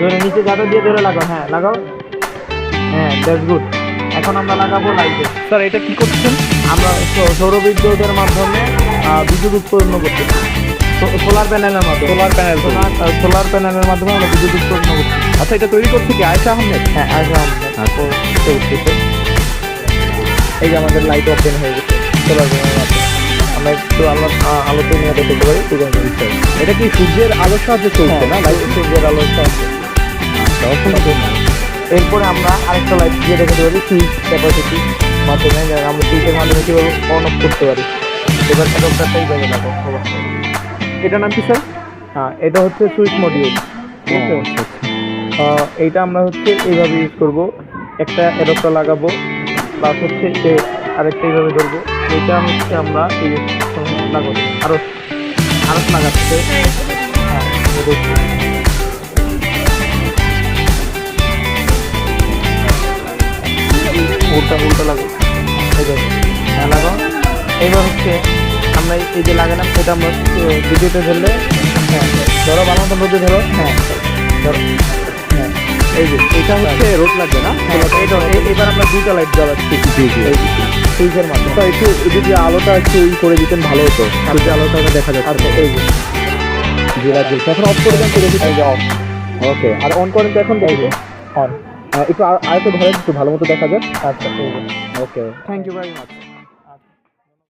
ধরে নিচে গাঁদা দিয়ে ধরে লাগাও, হ্যাঁ লাগাও, হ্যাঁ দ্যাটস গুড। এখন আমরা লাগাবো লাইটে। স্যার এটা কি করছেন? আমরা সৌরবিদ্যুতের মাধ্যমে বিদ্যুৎ উৎপন্ন করতেছি, সোলার প্যানেলের মাধ্যমে। সোলার প্যানেলের মাধ্যমে আমরা বিদ্যুৎ উৎপন্ন করছি। আচ্ছা, এটা তৈরি করছে কি আয়েশা আহমেদ? হ্যাঁ আচ্ছা আচ্ছা। এই যে আমাদের লাইট ওপেন হয়ে গেছে সোলার প্যানেলের মাধ্যমে। আমরা একটু আলোতে নিয়ে দেখতে পারি। এটা কি সূর্যের আলোর সাহায্যে চলছে না? লাইট সূর্যের আলোর সাহায্যে। এরপরে আমরা আরেকটা লাইট দিয়ে দেখাতে পারি সুইচ ক্যাপাসিটি মাধ্যমে, আমরা সুইচের মাধ্যমে কীভাবে অন অফ করতে পারি। এবার অ্যাডপ্টারটা এইভাবে লাগাও। এটার নাম কি স্যার? হ্যাঁ, এটা হচ্ছে সুইচ মডিউল, ঠিক আছে। এইটা আমরা হচ্ছে এইভাবে ইউজ করব। একটা অ্যাডপ্টার লাগাবো, প্লাস হচ্ছে আরেকটা এইভাবে ধরবো। এইটা হচ্ছে আমরা এই লাগাবো আরো লাগাচ্ছে। হ্যাঁ, উল্টা লাগাও, এইভাবে হ্যাঁ লাগাও। এইবার হচ্ছে আমরা এই যে লাগালাম, এটা আমরা ভিডিওতে ধরলে, হ্যাঁ ধরো ভালো মতো রোদে ধরো, হ্যাঁ ধরো, হ্যাঁ এই যে এটা হচ্ছে রোদ লাগবে না? হ্যাঁ, এবার আমরা দুইটা লাইট জ্বালাচ্ছি সুইচের মাধ্যমে। স্যার একটু যদি আলোটা একটু করে দিতেন ভালো হতো, যদি আলোটা দেখা যাচ্ছে। আচ্ছা এই যে জেলা জ্বলছে, এখন অফ করে দেন তো দেখি। এই যে অফ। ওকে, আর অন করেন তো এখন এই দেখি। যে অন। একটু আরেকটু ধরেন, একটু ভালো মতো দেখা যায়। আচ্ছা এই যে ওকে, থ্যাংক ইউ ভেরি মাচ।